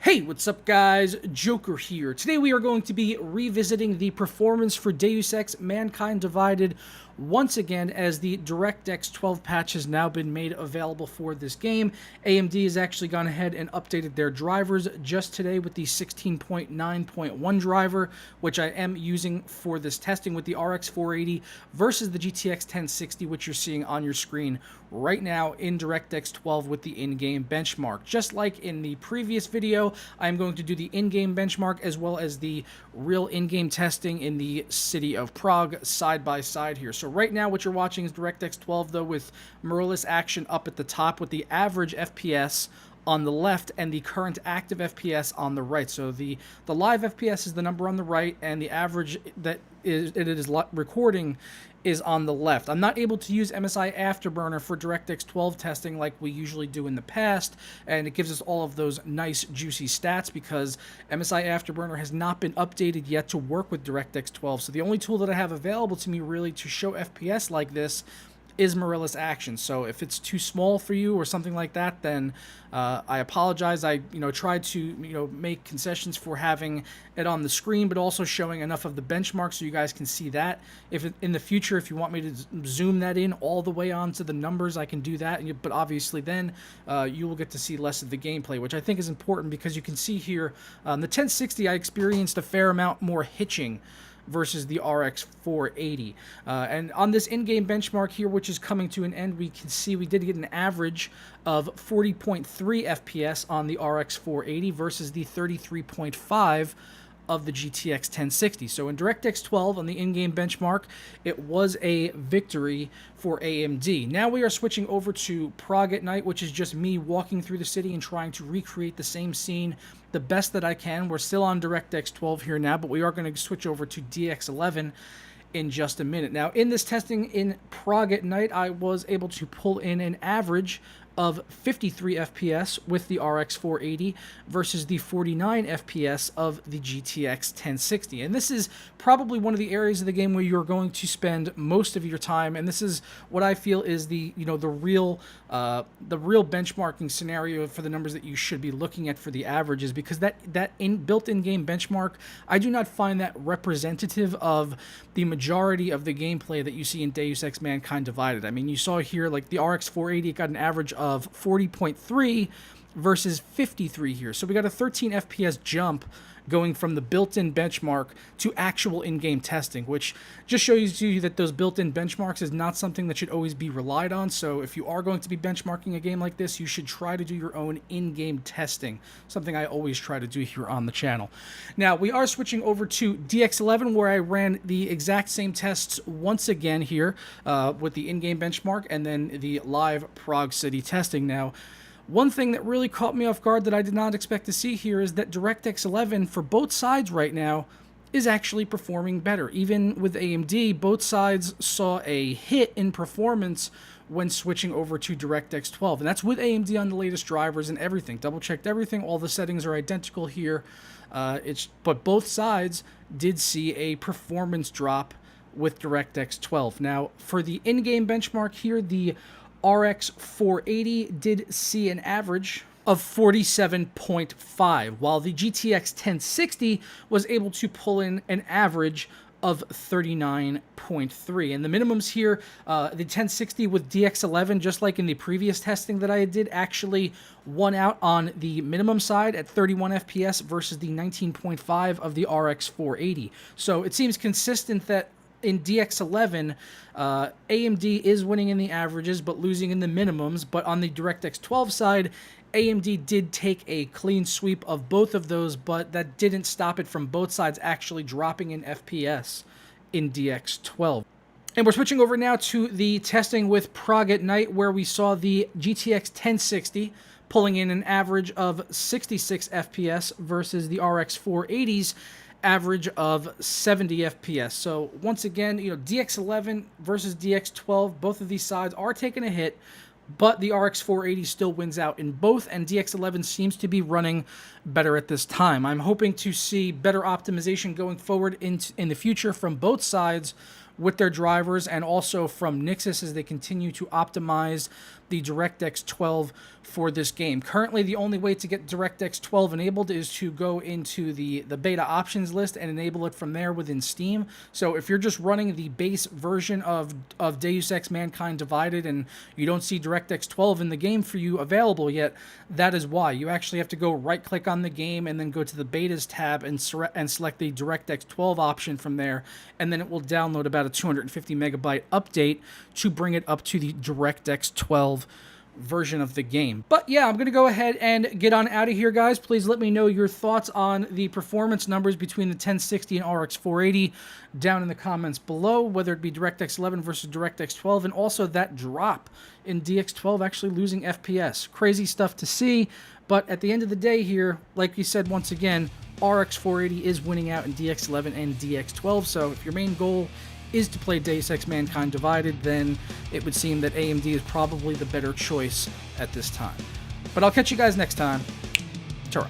Hey, what's up guys? Joker here. Today we are going to be revisiting the performance for Deus Ex Mankind Divided once again, as the DirectX 12 patch has now been made available for this game. AMD has actually gone ahead and updated their drivers just today with the 16.9.1 driver, which I am using for this testing with the RX 480 versus the GTX 1060, which you're seeing on your screen right now in DirectX 12 with the in-game benchmark. Just like in the previous video, I'm going to do the in-game benchmark as well as the real in-game testing in the city of Prague side by side here. So right now what you're watching is DirectX 12 though, with mirrorless action up at the top with the average FPS on the left and the current active FPS on the right. So the live FPS is the number on the right, and the average that it is recording is on the left. I'm not able to use MSI Afterburner for DirectX 12 testing like we usually do in the past, and it gives us all of those nice juicy stats because MSI Afterburner has not been updated yet to work with DirectX 12. So the only tool that I have available to me really to show FPS like this is mirrorless action. So if it's too small for you or something like that, then I apologize. I tried to make concessions for having it on the screen, but also showing enough of the benchmark so you guys can see that. In the future, if you want me to zoom that in all the way onto the numbers, I can do that. But obviously then you will get to see less of the gameplay, which I think is important because you can see here the 1060 I experienced a fair amount more hitching versus the RX 480. And on this in-game benchmark here, which is coming to an end, we can see we did get an average of 40.3 FPS on the RX 480 versus the 33.5 of the GTX 1060. So in DirectX 12 on the in-game benchmark, it was a victory for AMD. Now we are switching over to Prague at Night, which is just me walking through the city and trying to recreate the same scene the best that I can. We're still on DirectX 12 here now, but we are going to switch over to DX11 in just a minute. Now, in this testing in Prague at Night, I was able to pull in an average of 53 FPS with the RX 480 versus the 49 FPS of the GTX 1060. And this is probably one of the areas of the game where you're going to spend most of your time, and this is what I feel is the real benchmarking scenario for the numbers that you should be looking at for the averages, because that built-in game benchmark, I do not find that representative of the majority of the gameplay that you see in Deus Ex Mankind Divided. I mean, you saw here like the RX 480 got an average of 40.3 versus 53 here. So we got a 13 FPS jump going from the built-in benchmark to actual in-game testing, which just shows you that those built-in benchmarks is not something that should always be relied on. So if you are going to be benchmarking a game like this, you should try to do your own in-game testing, something I always try to do here on the channel. Now, we are switching over to DX11, where I ran the exact same tests once again here with the in-game benchmark and then the live Prague City testing. Now, one thing that really caught me off guard that I did not expect to see here is that DirectX 11 for both sides right now is actually performing better. Even with AMD, both sides saw a hit in performance when switching over to DirectX 12. And that's with AMD on the latest drivers and everything. Double-checked everything. All the settings are identical here. But both sides did see a performance drop with DirectX 12. Now, for the in-game benchmark here, the RX 480 did see an average of 47.5, while the GTX 1060 was able to pull in an average of 39.3. And the minimums here, the 1060 with DX11, just like in the previous testing that I did, actually won out on the minimum side at 31 FPS versus the 19.5 of the RX 480. So it seems consistent that in DX11, AMD is winning in the averages but losing in the minimums. But on the DirectX 12 side, AMD did take a clean sweep of both of those, but that didn't stop it from both sides actually dropping in FPS in DX12. And we're switching over now to the testing with Prague at Night, where we saw the GTX 1060 pulling in an average of 66 FPS versus the RX 480's average of 70 FPS. So once again, DX11 versus DX12, both of these sides are taking a hit, but the RX 480 still wins out in both, and DX11 seems to be running better at this time. I'm hoping to see better optimization going forward in the future from both sides with their drivers, and also from Nixxes as they continue to optimize the DirectX 12 for this game. Currently, the only way to get DirectX 12 enabled is to go into the beta options list and enable it from there within Steam. So if you're just running the base version of Deus Ex Mankind Divided and you don't see DirectX 12 in the game for you available yet, that is why. You actually have to go right-click on the game and then go to the Betas tab and select the DirectX 12 option from there, and then it will download about a 250 megabyte update to bring it up to the DirectX 12 version of the game. But yeah, I'm going to go ahead and get on out of here, guys. Please let me know your thoughts on the performance numbers between the 1060 and RX 480 down in the comments below, whether it be DirectX 11 versus DirectX 12, and also that drop in DX12 actually losing FPS. Crazy stuff to see, but at the end of the day here, like you said once again, RX 480 is winning out in DX11 and DX12, so if your main goal is to play Deus Ex Mankind Divided, then it would seem that AMD is probably the better choice at this time. But I'll catch you guys next time. Ta-ra.